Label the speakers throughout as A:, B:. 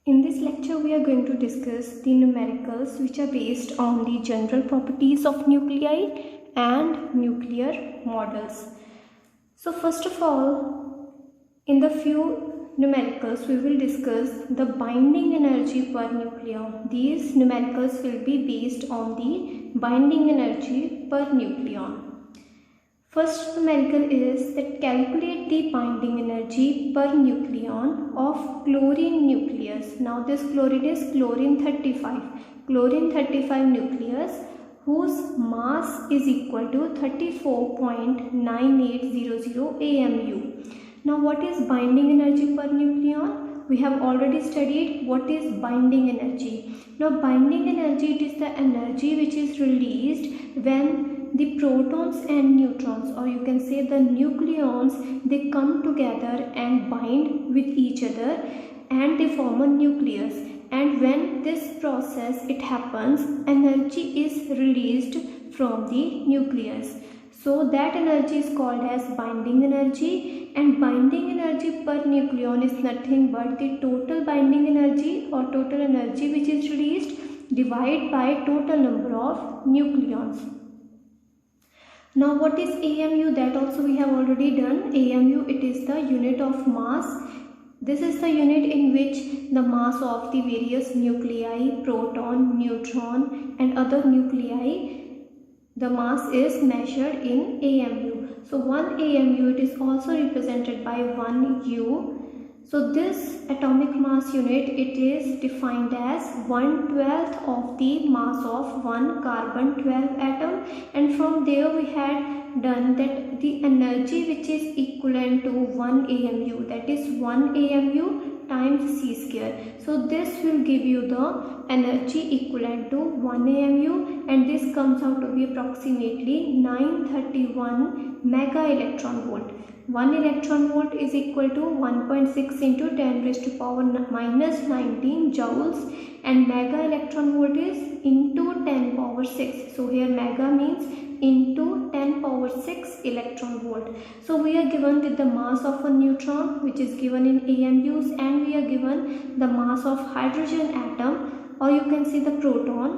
A: In this lecture, we are going to discuss the numericals which are based on the general properties of nuclei and nuclear models. So first of all, in the few numericals, we will discuss the binding energy per nucleon. These numericals will be based on the binding energy per nucleon. First numerical is that calculate the binding energy per nucleon of chlorine nucleus. Now this chlorine is chlorine 35. Chlorine 35 nucleus whose mass is equal to 34.9800 AMU. Now what is binding energy per nucleon? We have already studied what is binding energy. Now binding energy, it is the energy which is released when the protons and neutrons, or you can say the nucleons, they come together and bind with each other and they form a nucleus. And when this process it happens, energy is released from the nucleus. So that energy is called as binding energy, and binding energy per nucleon is nothing but the total binding energy or total energy which is released divided by total number of nucleons. Now what is AMU? That also we have already done. AMU, it is the unit of mass. This is the unit in which the mass of the various nuclei, proton, neutron and other nuclei, the mass is measured in AMU. So 1 AMU, it is also represented by 1 U. So this atomic mass unit, it is defined as 1/12 of the mass of one carbon 12 atom, and from there we had done that the energy which is equivalent to 1 AMU, that is 1 AMU times C square. So this will give you the energy equivalent to 1 AMU, and this comes out to be approximately 931 mega electron volt. 1 electron volt is equal to 1.6 into 10 raised to power minus 19 joules, and mega electron volt is into 10 power 6. So here mega means into 10 power 6 electron volt. So we are given with the mass of a neutron which is given in AMUs, and we are given the mass of hydrogen atom, or you can see the proton,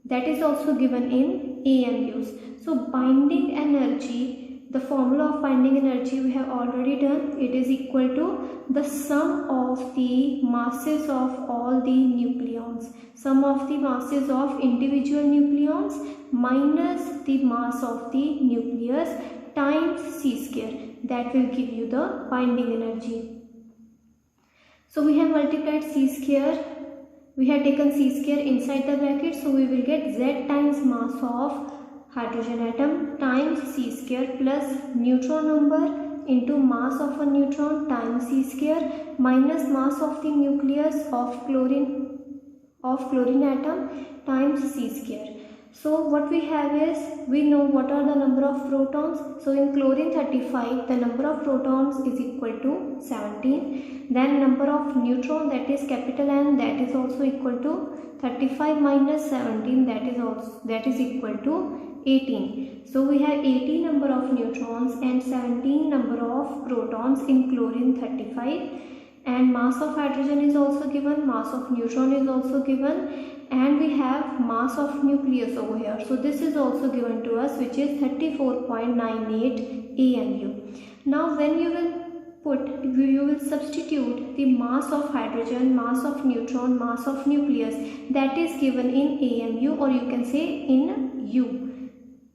A: that is also given in AMUs. So binding energy, the formula of binding energy we have already done. It is equal to the sum of the masses of all the nucleons, sum of the masses of individual nucleons minus the mass of the nucleus times C square. That will give you the binding energy. So we have multiplied C square. We have taken C square inside the bracket, so we will get Z times mass of hydrogen atom times C square plus neutron number into mass of a neutron times C square minus mass of the nucleus of chlorine atom times C square. So what we have is, we know what are the number of protons. So in chlorine 35, the number of protons is equal to 17. Then number of neutron, that is capital N, that is also equal to 35 minus 17, that is equal to 18. So we have 18 number of neutrons and 17 number of protons in chlorine 35, and mass of hydrogen is also given, mass of neutron is also given, and we have mass of nucleus over here. So this is also given to us, which is 34.98 AMU. Now when you will substitute the mass of hydrogen, mass of neutron, mass of nucleus, that is given in AMU, or you can say in U.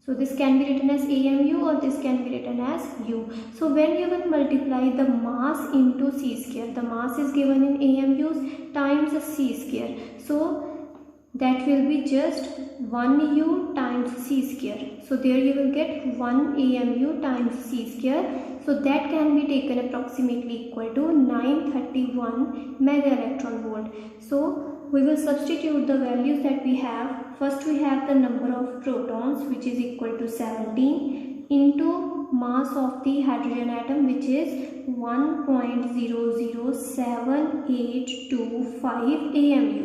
A: So this can be written as AMU, or this can be written as U. So when you will multiply the mass into C square, the mass is given in AMUs times C square. So that will be just 1 U times C square. So there you will get 1 AMU times C square. So that can be taken approximately equal to 931 mega electron volt. So we will substitute the values that we have. First we have the number of protons, which is equal to 17, into mass of the hydrogen atom, which is 1.007825 AMU.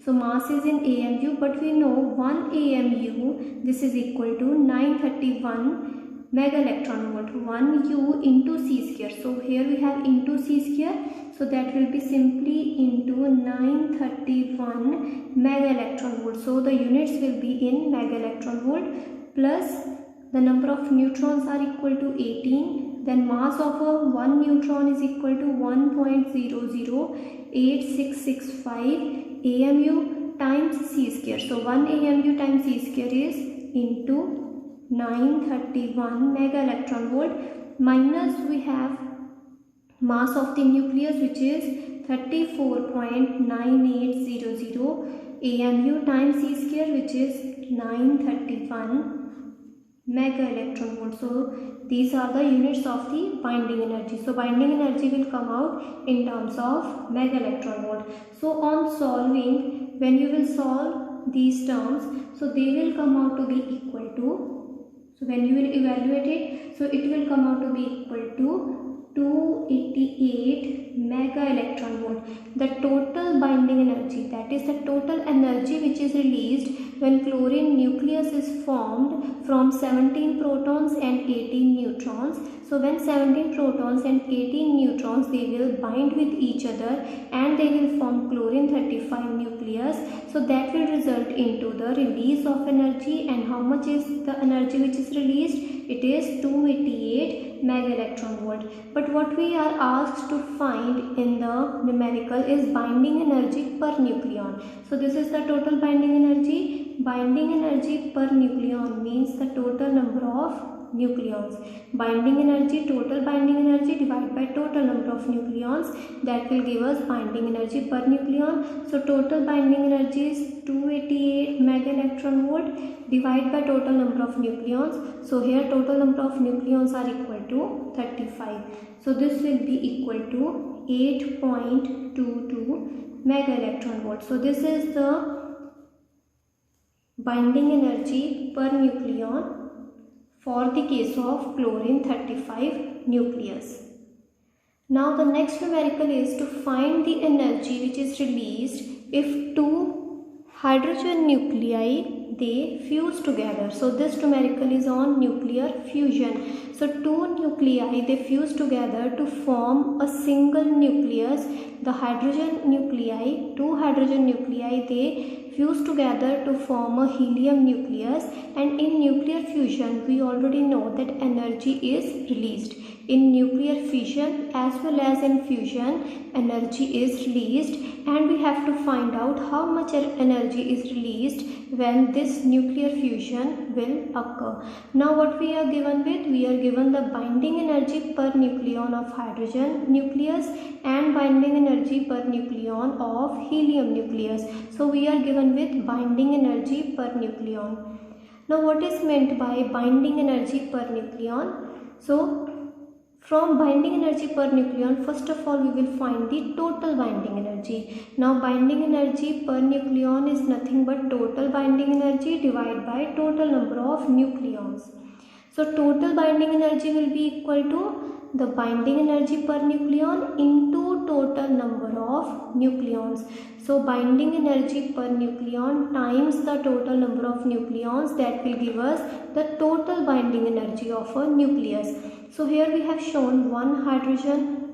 A: So mass is in AMU, but we know 1 AMU, this is equal to 931 mega electron volt. 1 U into C square. So here we have into C square, so that will be simply into 931 mega electron volt. So the units will be in mega electron volt, plus the number of neutrons are equal to 18. Then mass of one neutron is equal to 1.008665 AMU times c square. So 1 AMU times c square is into 931 mega electron volt, minus we have mass of the nucleus, which is 34.9800 AMU times c square, which is 931 mega electron volt. So these are the units of the binding energy. So binding energy will come out in terms of mega electron volt. So on solving, when you will solve these terms, so they will come out to be equal to, so when you will evaluate it, so it will come out to be equal to 288 mega electron volt. The total binding energy, that is the total energy which is released when chlorine nucleus is formed from 17 protons and 18 neutrons. So when 17 protons and 18 neutrons, they will bind with each other and they will form chlorine 35 nucleus. So that will result into the release of energy. And how much is the energy which is released? It is 288 mega electron volt. But what we are asked to find in the numerical is binding energy per nucleon. So this is the total binding energy. Binding energy per nucleon means the total number of nucleons. Binding energy, total binding energy divided by total number of nucleons, that will give us binding energy per nucleon. So total binding energy is 288 mega electron volt divided by total number of nucleons. So here total number of nucleons are equal to 35. So this will be equal to 8.22 mega electron volt. So this is the binding energy per nucleon for the case of chlorine 35 nucleus. Now the next numerical is to find the energy which is released if two hydrogen nuclei, they fuse together. So this numerical is on nuclear fusion. So two nuclei, they fuse together to form a single nucleus. The hydrogen nuclei, two hydrogen nuclei, they fuse together to form a helium nucleus. And in nuclear fusion, we already know that energy is released. In nuclear fission as well as in fusion, energy is released, and we have to find out how much energy is released when this nuclear fusion will occur. Now what we are given with? We are given the binding energy per nucleon of hydrogen nucleus and binding energy per nucleon of helium nucleus. So we are given with binding energy per nucleon. Now what is meant by binding energy per nucleon? So from binding energy per nucleon, first of all we will find the total binding energy. Now binding energy per nucleon is nothing but total binding energy divided by total number of nucleons. So total binding energy will be equal to the binding energy per nucleon into total number of nucleons. So binding energy per nucleon times the total number of nucleons, that will give us the total binding energy of a nucleus. So here we have shown one hydrogen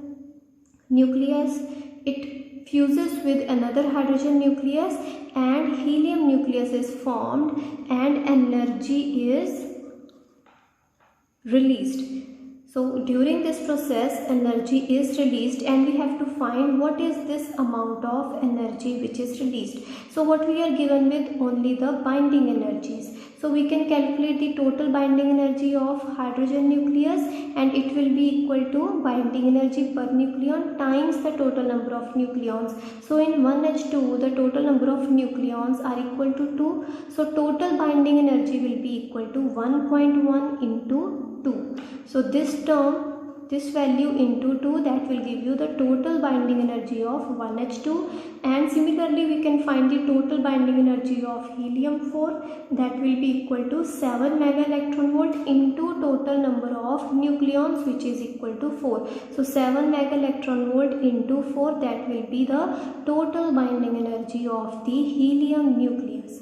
A: nucleus, it fuses with another hydrogen nucleus and helium nucleus is formed and energy is released. So during this process, energy is released and we have to find what is this amount of energy which is released. So what we are given with? Only the binding energies. So we can calculate the total binding energy of hydrogen nucleus, and it will be equal to binding energy per nucleon times the total number of nucleons. So in 1H2, the total number of nucleons are equal to 2. So total binding energy will be equal to 1.1 into 2. So this term, this value into 2, that will give you the total binding energy of 1H2. And similarly we can find the total binding energy of helium-4, that will be equal to 7 mega electron volt into total number of nucleons, which is equal to 4. So 7 mega electron volt into 4, that will be the total binding energy of the helium nucleus.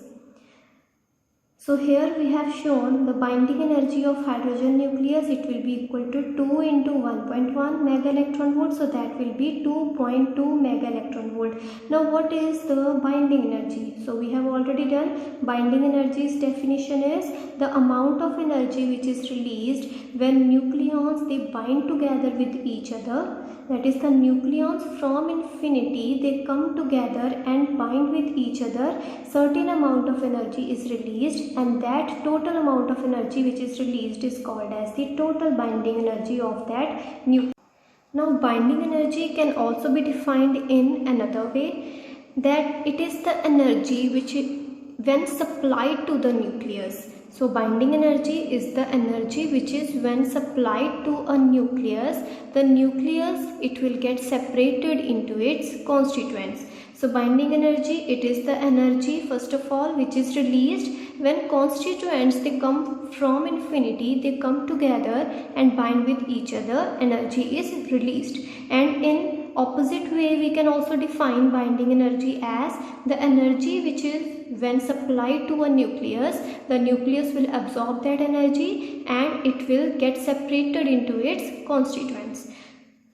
A: So here we have shown the binding energy of hydrogen nucleus, it will be equal to 2 into 1.1 mega electron volt, so that will be 2.2 mega electron volt. Now what is the binding energy? So we have already done. Binding energy's definition is the amount of energy which is released when nucleons they bind together with each other. That is, the nucleons from infinity they come together and bind with each other. Certain amount of energy is released, and that total amount of energy which is released is called as the total binding energy of that nucleus. Now binding energy can also be defined in another way, that it is the energy which when supplied to the nucleus. So binding energy is the energy which is when supplied to a nucleus, the nucleus it will get separated into its constituents. So binding energy, it is the energy first of all which is released when constituents they come from infinity, they come together and bind with each other, energy is released. And in opposite way we can also define binding energy as the energy which is when supplied to a nucleus, the nucleus will absorb that energy and it will get separated into its constituents.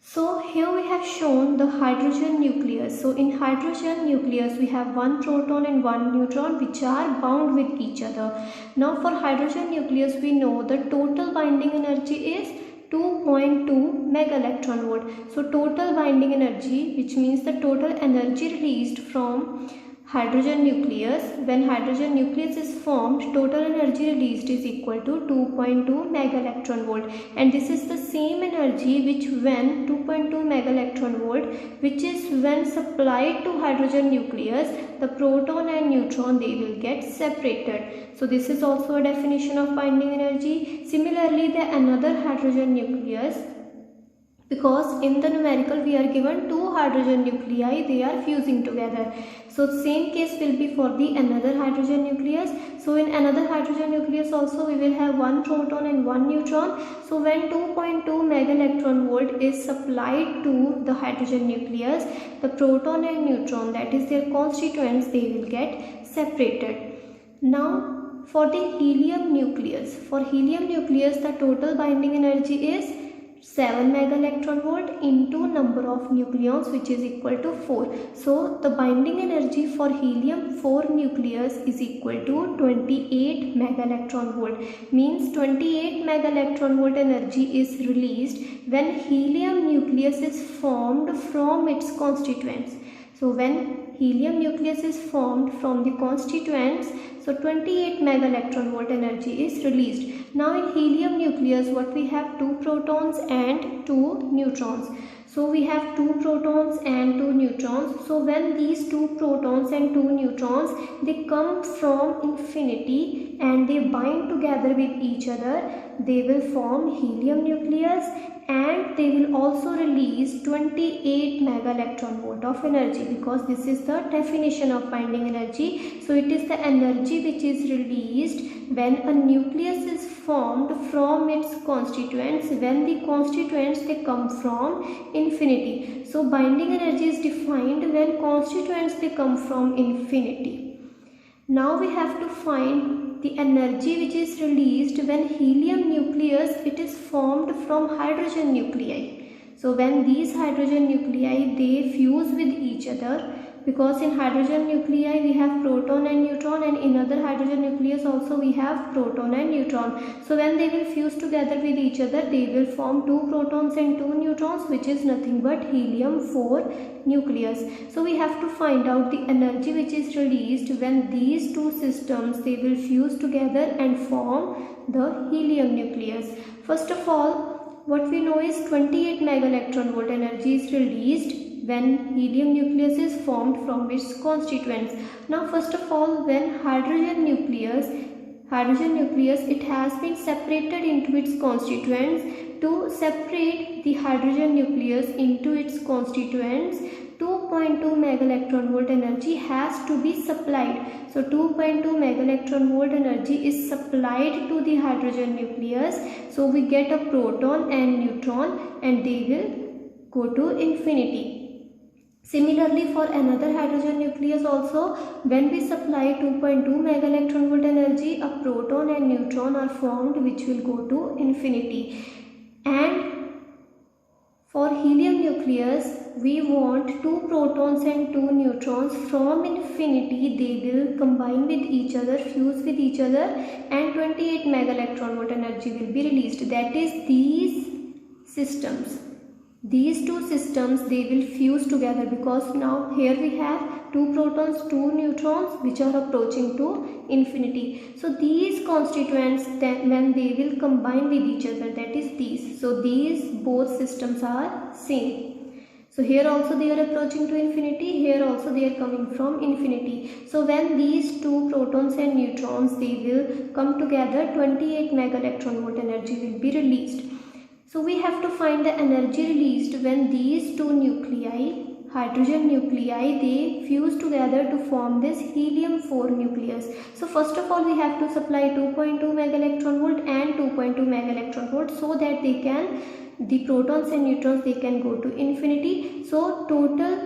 A: So here we have shown the hydrogen nucleus. So in hydrogen nucleus we have one proton and one neutron which are bound with each other. Now for hydrogen nucleus we know the total binding energy is 2.2 mega electron volt. So total binding energy, which means the total energy released from hydrogen nucleus, when hydrogen nucleus is formed, total energy released is equal to 2.2 mega electron volt, and this is the same energy which when 2.2 mega electron volt, which is when supplied to hydrogen nucleus, the proton and neutron they will get separated. So this is also a definition of binding energy. Similarly, the another hydrogen nucleus, because in the numerical we are given two hydrogen nuclei, they are fusing together. So same case will be for the another hydrogen nucleus. So in another hydrogen nucleus also we will have one proton and one neutron. So when 2.2 mega electron volt is supplied to the hydrogen nucleus, the proton and neutron, that is their constituents, they will get separated. Now for the helium nucleus, for helium nucleus the total binding energy is 7 mega electron volt into number of nucleons, which is equal to 4. So the binding energy for helium 4 nucleus is equal to 28 mega electron volt. Means 28 mega electron volt energy is released when helium nucleus is formed from its constituents. So when helium nucleus is formed from the constituents, so 28 mega electron volt energy is released. Now in helium nucleus what we have, two protons and two neutrons. So we have two protons and two neutrons. So when these two protons and two neutrons they come from infinity and they bind together with each other, they will form helium nucleus and they will also release 28 mega electron volt of energy, because this is the definition of binding energy. So it is the energy which is released when a nucleus is formed from its constituents, when the constituents they come from infinity. So binding energy is defined when constituents they come from infinity. Now we have to find the energy which is released when helium nucleus it is formed from hydrogen nuclei. So when these hydrogen nuclei they fuse with each other, because in hydrogen nuclei we have proton and neutron, and in other hydrogen nucleus also we have proton and neutron. So when they will fuse together with each other, they will form two protons and two neutrons, which is nothing but helium-4 nucleus. So we have to find out the energy which is released when these two systems they will fuse together and form the helium nucleus. First of all, what we know is 28 mega electron volt energy is released when helium nucleus is formed from its constituents. Now first of all, when hydrogen nucleus it has been separated into its constituents. To separate the hydrogen nucleus into its constituents, 2.2 mega electron volt energy has to be supplied. So 2.2 mega electron volt energy is supplied to the hydrogen nucleus. So we get a proton and neutron and they will go to infinity. Similarly, for another hydrogen nucleus also, when we supply 2.2 mega electron volt energy, a proton and neutron are formed which will go to infinity. And for helium nucleus, we want 2 protons and 2 neutrons. From infinity they will combine with each other, fuse with each other, and 28 mega electron volt energy will be released. That is, these systems, these two systems, they will fuse together, because now here we have 2 protons, 2 neutrons which are approaching to infinity. So these constituents, then when they will combine with each other, that is these. So these both systems are same. So here also they are approaching to infinity, here also they are coming from infinity. So when these 2 protons and neutrons, they will come together, 28 mega electron volt energy will be released. So we have to find the energy released when these 2 nuclei, hydrogen nuclei, they fuse together to form this helium-4 nucleus. So first of all we have to supply 2.2 mega electron volt and 2.2 mega electron volt, so that they can, the protons and neutrons, they can go to infinity. So total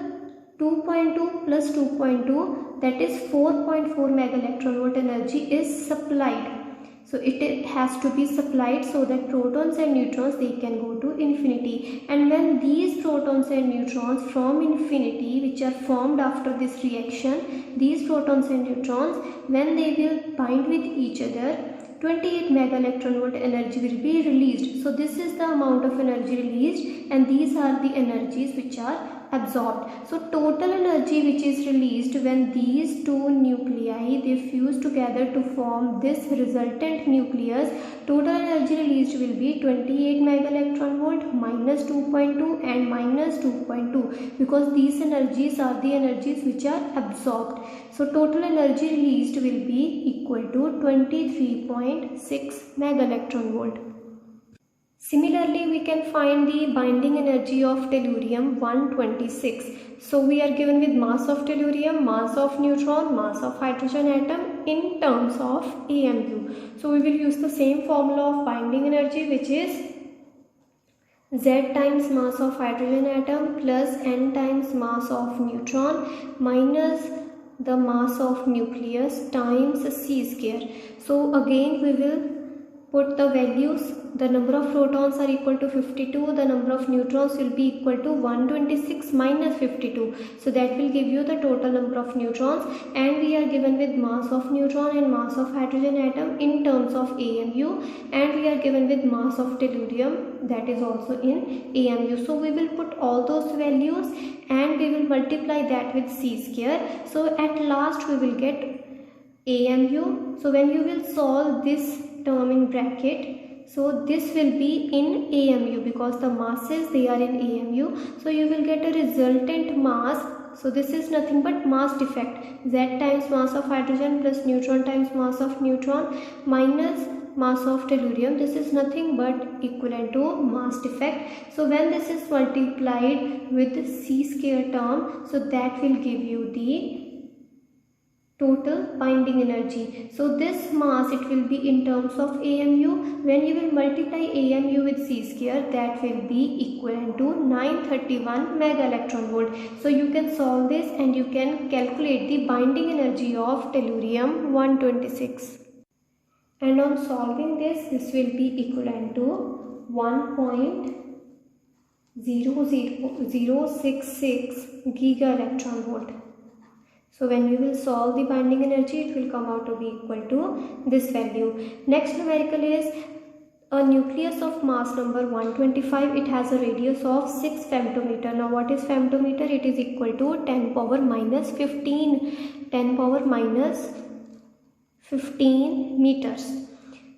A: 2.2 plus 2.2, that is 4.4 mega electron volt energy is supplied. So it has to be supplied so that protons and neutrons, they can go to infinity. And when these protons and neutrons from infinity, which are formed after this reaction, these protons and neutrons, when they will bind with each other, 28 mega electron volt energy will be released. So this is the amount of energy released, and these are the energies which are absorbed. So total energy which is released when these 2 nuclei, they fuse together to form this resultant nucleus, total energy released will be 28 mega electron volt minus 2.2 and minus 2.2, because these energies are the energies which are absorbed. So total energy released will be equal to 23.6 mega electron volt. Similarly, we can find the binding energy of tellurium 126. So we are given with mass of tellurium, mass of neutron, mass of hydrogen atom in terms of AMU. So we will use the same formula of binding energy, which is Z times mass of hydrogen atom plus N times mass of neutron minus the mass of nucleus times C square. So again we will put the values. The number of protons are equal to 52, the number of neutrons will be equal to 126 minus 52. So that will give you the total number of neutrons, and we are given with mass of neutron and mass of hydrogen atom in terms of AMU, and we are given with mass of tellurium, that is also in AMU. So we will put all those values and we will multiply that with C square. So at last we will get AMU. So when you will solve this term in bracket, so this will be in AMU, because the masses, they are in AMU. So you will get a resultant mass. So this is nothing but mass defect, Z times mass of hydrogen plus neutron times mass of neutron minus mass of tellurium. This is nothing but equivalent to mass defect. So when this is multiplied with the C square term, so that will give you the total binding energy. So this mass, it will be in terms of AMU. When you will multiply AMU with C square, that will be equivalent to 931 mega electron volt. So you can solve this and you can calculate the binding energy of tellurium 126. And on solving this will be equivalent to 1.00066 giga electron volt. So when you will solve the binding energy, it will come out to be equal to this value. Next numerical is a nucleus of mass number 125. It has a radius of 6 femtometer. Now what is femtometer? It is equal to 10 power minus 15. 10 power minus 15 meters.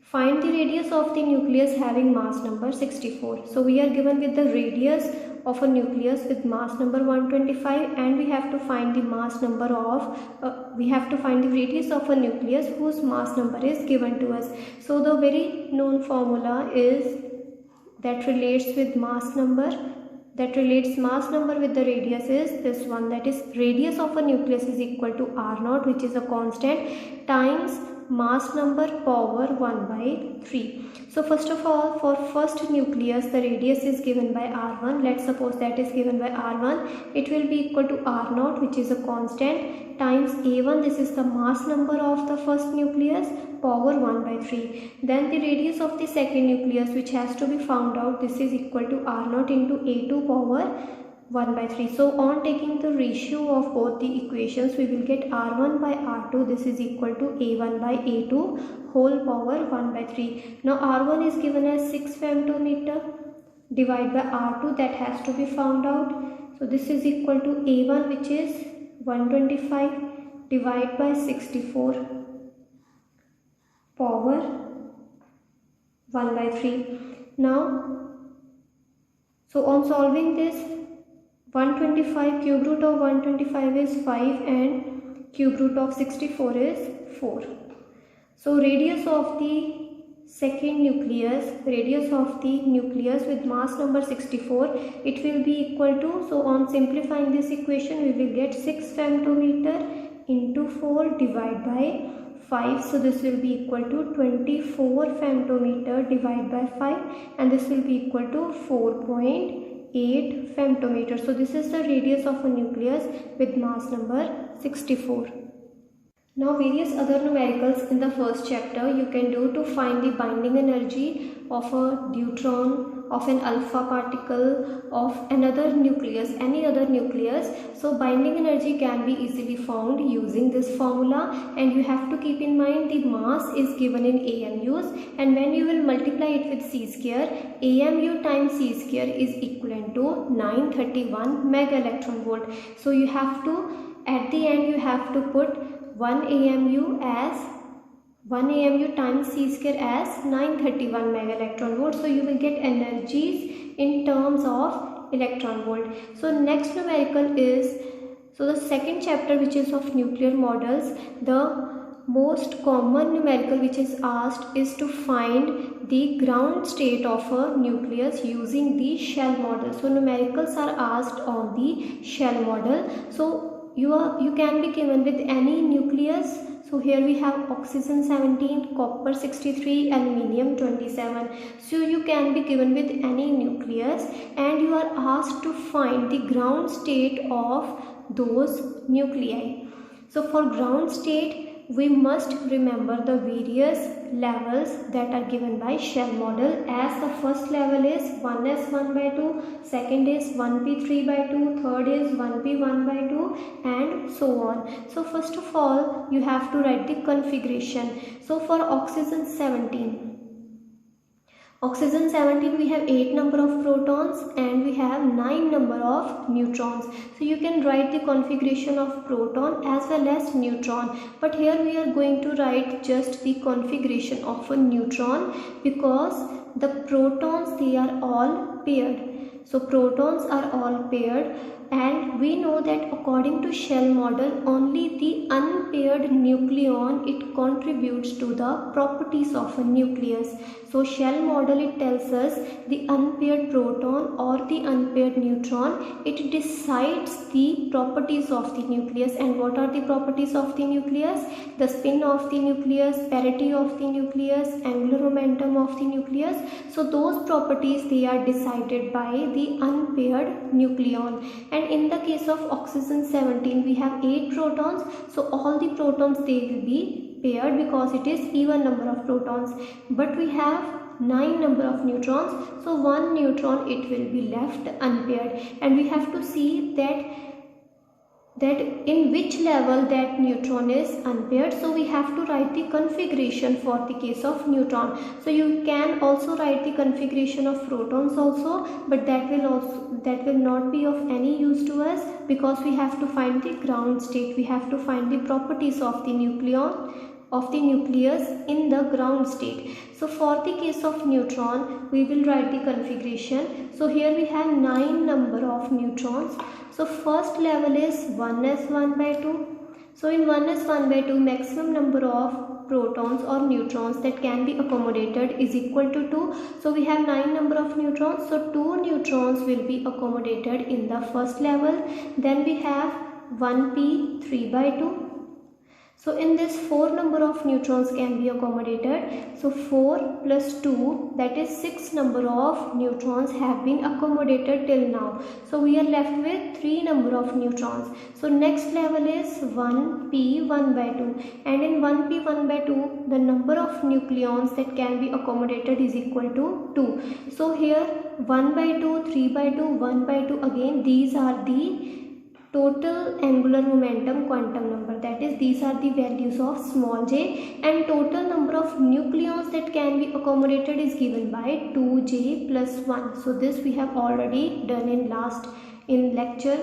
A: Find the radius of the nucleus having mass number 64. So we are given with the radius of a nucleus with mass number 125, and we have to find the mass number of we have to find the radius of a nucleus whose mass number is given to us. So the very known formula is that relates with mass number, that relates mass number with the radius is this one, that is radius of a nucleus is equal to R0, which is a constant, times mass number power 1 by 3. So first of all, for first nucleus, the radius is given by R1. Let's suppose that is given by R1. It will be equal to R0, which is a constant, times A1. This is the mass number of the first nucleus, power 1 by 3. Then the radius of the second nucleus, which has to be found out, this is equal to R0 into A2 power 1 by 3. So on taking the ratio of both the equations, we will get R1 by R2, this is equal to A1 by A2 whole power 1 by 3. Now R1 is given as 6 femtometer, divide by R2, that has to be found out. So this is equal to A1, which is 125, divide by 64 power 1 by 3. Now, so on solving this, 125, cube root of 125 is 5 and cube root of 64 is 4. So radius of the second nucleus, with mass number 64, it will be equal to, so on simplifying this equation, we will get 6 femtometer into 4 divided by 5. So this will be equal to 24 femtometer divided by 5, and this will be equal to 4.8 femtometer. So this is the radius of a nucleus with mass number 64. Now various other numericals in the first chapter you can do to find the binding energy of a deuteron, of an alpha particle, of another nucleus, any other nucleus. So binding energy can be easily found using this formula, and you have to keep in mind the mass is given in AMUs, and when you will multiply it with C square, AMU times C square is equivalent to 931 mega electron volt. So you have to, at the end you have to put 1 AMU times C square as 931 mega electron volt. So you will get energies in terms of electron volt. So next numerical is, so the second chapter, which is of nuclear models, the most common numerical which is asked is to find the ground state of a nucleus using the shell model. So numericals are asked on the shell model. So you can be given with any nucleus. So here we have oxygen 17, copper 63, aluminium 27. So you can be given with any nucleus, and you are asked to find the ground state of those nuclei. So for ground state, we must remember the various levels that are given by shell model, as the first level is 1s1 by 2, second is 1p3 by 2, third is 1p1 by 2, and so on. So first of all, you have to write the configuration. So for oxygen 17, we have 8 number of protons and we have 9 number of neutrons. So you can write the configuration of proton as well as neutron, but here we are going to write just the configuration of a neutron, because the protons, they are all paired. So protons are all paired, and we know that according to shell model, only the unpaired nucleon, it contributes to the properties of a nucleus. So shell model, it tells us the unpaired proton or the unpaired neutron, it decides the properties of the nucleus. And what are the properties of the nucleus? The spin of the nucleus, parity of the nucleus, angular momentum of the nucleus. So those properties, they are decided by the unpaired nucleon. And in the case of oxygen 17, we have 8 protons. So all the protons, they will be paired because it is even number of protons. But we have 9 number of neutrons. So one neutron, it will be left unpaired. And we have to see that in which level that neutron is unpaired. So we have to write the configuration for the case of neutron. So you can also write the configuration of protons also, but that will not be of any use to us, because we have to find the ground state. We have to find the properties of the nucleon, of the nucleus in the ground state. So for the case of neutron, we will write the configuration. So here we have 9 number of neutrons. So first level is 1s1 by 2. So in 1s1 by 2, maximum number of protons or neutrons that can be accommodated is equal to 2. So we have 9 number of neutrons. So 2 neutrons will be accommodated in the first level. Then we have 1p3 by 2. So in this 4 number of neutrons can be accommodated. So 4 plus 2, that is 6 number of neutrons have been accommodated till now. So we are left with 3 number of neutrons. So next level is 1p 1 by 2, and in 1p 1 by 2 the number of nucleons that can be accommodated is equal to 2. So here 1 by 2, 3 by 2, 1 by 2, again these are the total angular momentum quantum number, that is these are the values of small j, and total number of nucleons that can be accommodated is given by 2j plus 1. So this we have already done in lecture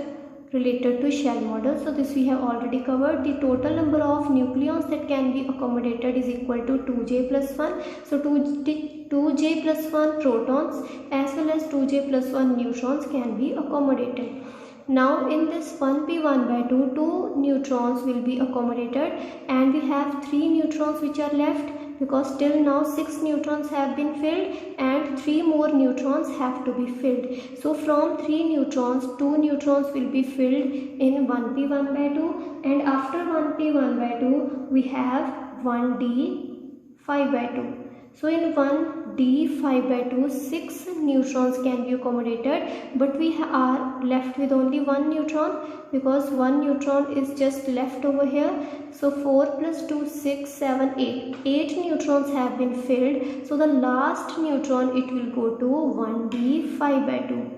A: related to shell model. So this we have already covered. The total number of nucleons that can be accommodated is equal to 2j plus 1. So 2j plus 1 protons as well as 2j plus 1 neutrons can be accommodated. Now in this 1p 1 by 2, 2 neutrons will be accommodated, and we have 3 neutrons which are left, because till now 6 neutrons have been filled and 3 more neutrons have to be filled. So from 3 neutrons, 2 neutrons will be filled in 1p 1 by 2, and after 1p 1 by 2 we have 1d 5 by 2. So in 1d 5 by 2, 6 neutrons can be accommodated, but we are left with only 1 neutron, because 1 neutron is just left over here. So 4 plus 2, 6, 7, 8. 8 neutrons have been filled. So the last neutron, it will go to 1d 5 by 2.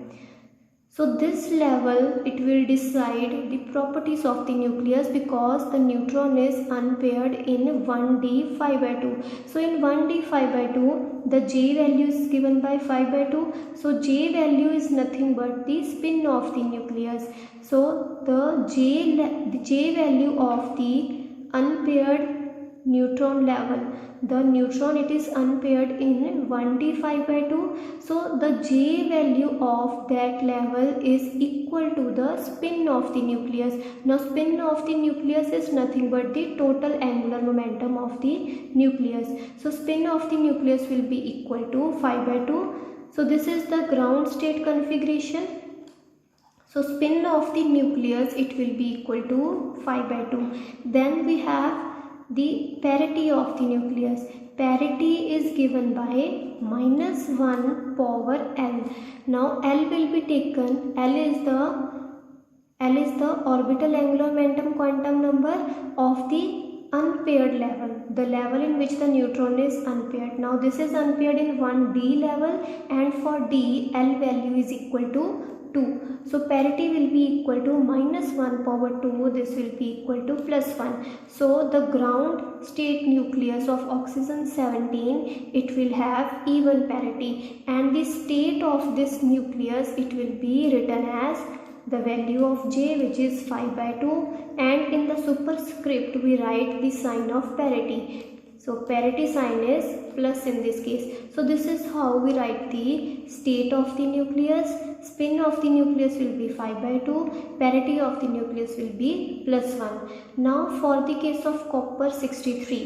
A: So this level, it will decide the properties of the nucleus, because the neutron is unpaired in 1d 5 by 2. So in 1d 5 by 2, the j value is given by 5 by 2. So j value is nothing but the spin of the nucleus. So the j value of the unpaired neutron level, the neutron, it is unpaired in 1d 5 by 2. So the j value of that level is equal to the spin of the nucleus. Now spin of the nucleus is nothing but the total angular momentum of the nucleus. So spin of the nucleus will be equal to 5 by 2. So this is the ground state configuration. So spin of the nucleus, it will be equal to 5 by 2. Then we have the parity of the nucleus. Parity is given by -1 power L. Now L will be taken. L is the orbital angular momentum quantum number of the unpaired level, the level in which the neutron is unpaired. Now this is unpaired in 1d level, and for d, L value is equal to 2. So parity will be equal to -1 power 2, this will be equal to +1. So the ground state nucleus of oxygen 17, it will have even parity, and the state of this nucleus, it will be written as the value of j, which is 5 by 2, and in the superscript we write the sign of parity. So parity sign is plus in this case. So this is how we write the state of the nucleus. Spin of the nucleus will be 5 by 2. Parity of the nucleus will be +1. Now for the case of copper 63,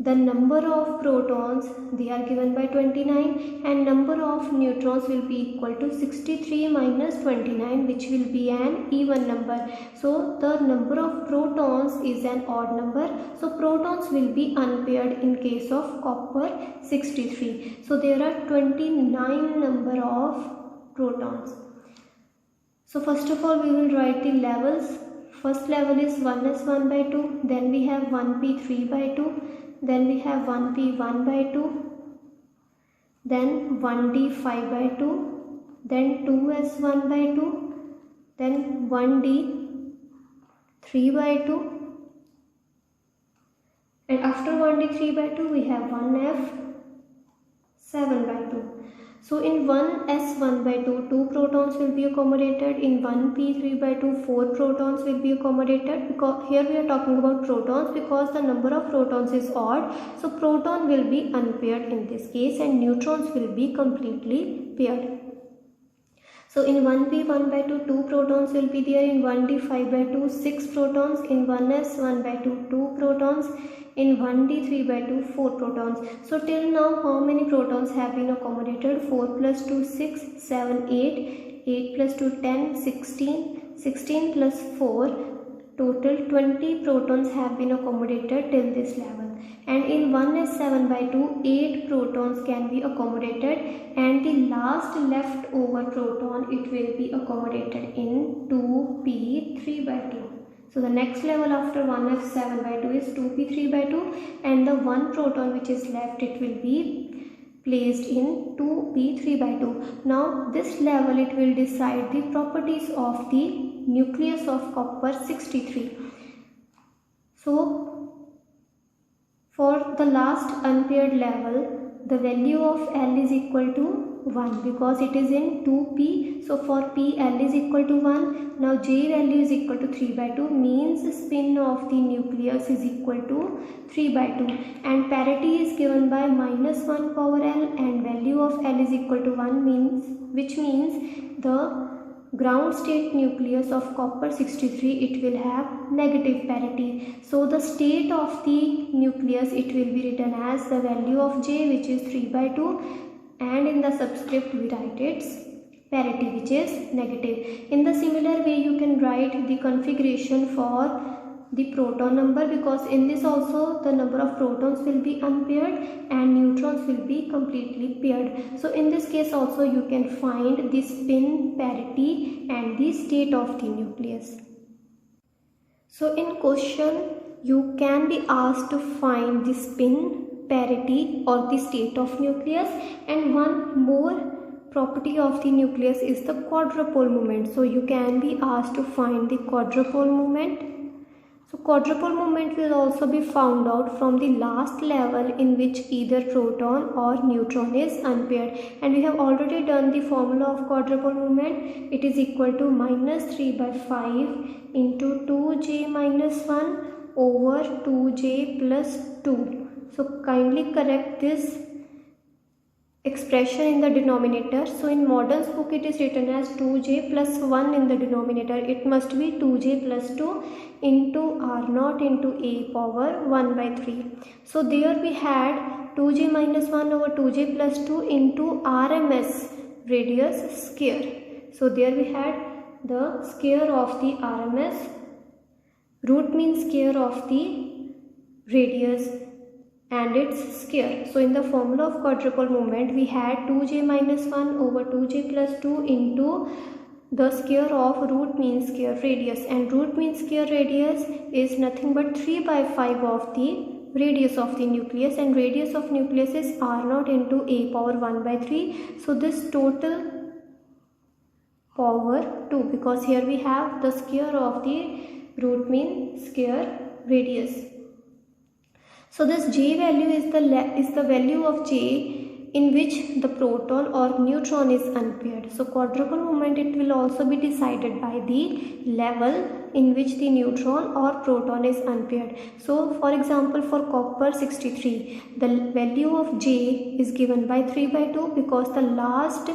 A: the number of protons, they are given by 29, and number of neutrons will be equal to 63 minus 29, which will be an even number. So the number of protons is an odd number. So protons will be unpaired in case of copper 63. So there are 29 number of protons. So first of all we will write the levels. First level is 1s 1 by 2, then we have 1p 3 by 2, then we have 1p 1 by 2, then 1d 5 by 2, then 2s 1 by 2, then 1d 3 by 2, and after 1d 3 by 2 we have 1f 7 by 2. So in 1s 1 by 2, 2 protons will be accommodated. In 1p 3 by 2, 4 protons will be accommodated, because here we are talking about protons, because the number of protons is odd. So proton will be unpaired in this case, and neutrons will be completely paired. So in 1p 1 by 2, 2 protons will be there. In 1d 5 by 2, 6 protons. In 1s 1 by 2, 2 protons. In 1d 3 by 2, 4 protons. So till now how many protons have been accommodated? 4 plus 2, 6, 7, 8, 8 plus 2, 10, 16, 16 plus 4, total 20 protons have been accommodated till this level, and in 1s7/2 8 protons can be accommodated, and the last left over proton it will be accommodated in 2p3/2. So the next level after 1f7/2 is 2p3/2, and the one proton which is left it will be placed in 2p3/2. Now this level it will decide the properties of the nucleus of copper 63. So for the last unpaired level, the value of L is equal to 1 because it is in 2p. So for p L is equal to 1. Now J value is equal to 3/2 means spin of the nucleus is equal to 3/2, and parity is given by -1 power L, and value of L is equal to 1 which means the ground state nucleus of copper 63 it will have negative parity. So the state of the nucleus it will be written as the value of J which is 3/2, and in the subscript we write its parity which is negative. In the similar way you can write the configuration for the proton number, because in this also the number of protons will be unpaired and neutrons will be completely paired. So in this case also you can find the spin parity and the state of the nucleus. So in question you can be asked to find the spin, parity or the state of nucleus, and one more property of the nucleus is the quadrupole moment. So you can be asked to find the quadrupole moment. So quadrupole moment will also be found out from the last level in which either proton or neutron is unpaired, and we have already done the formula of quadrupole moment. It is equal to -3/5 into 2j minus 1 over 2j plus 2. So kindly correct this expression in the denominator. So in Modern's book it is written as 2j plus 1 in the denominator. It must be 2j plus 2 into r0 into a power 1/3. So there we had 2j minus 1 over 2j plus 2 into RMS radius square. So there we had the square of the RMS, root mean square of the radius and its square. So in the formula of quadrupole moment we had 2j minus 1 over 2j plus 2 into the square of root mean square radius, and root mean square radius is nothing but 3/5 of the radius of the nucleus, and radius of nucleus is r0 into a power 1/3. So this total power 2, because here we have the square of the root mean square radius. So this J value is the value of J in which the proton or neutron is unpaired. So quadrupole moment it will also be decided by the level in which the neutron or proton is unpaired. So for example for copper 63 the value of J is given by 3/2 because the last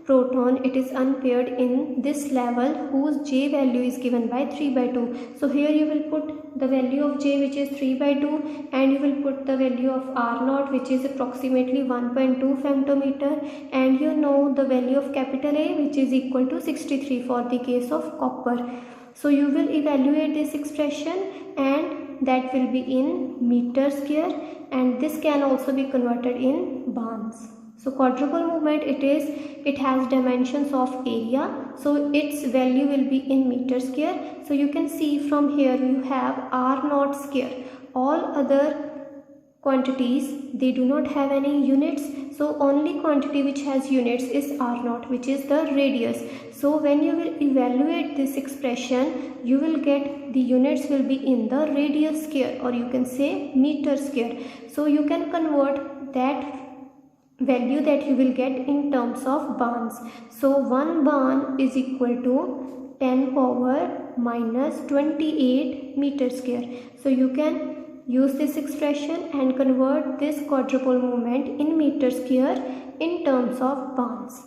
A: proton it is unpaired in this level whose J value is given by 3/2. So here you will put the value of J which is 3/2, and you will put the value of R0 which is approximately 1.2 femtometer, and you know the value of capital A which is equal to 63 for the case of copper. So you will evaluate this expression and that will be in meter square, and this can also be converted in barns. So quadrupole moment it has dimensions of area, so its value will be in meter square. So you can see from here you have R0 square. All other quantities they do not have any units, so only quantity which has units is R0 which is the radius. So when you will evaluate this expression you will get the units will be in the radius square, or you can say meter square. So you can convert that value that you will get in terms of barns. So 1 barn is equal to 10 power minus 28 meter square. So you can use this expression and convert this quadrupole moment in meter square in terms of barns.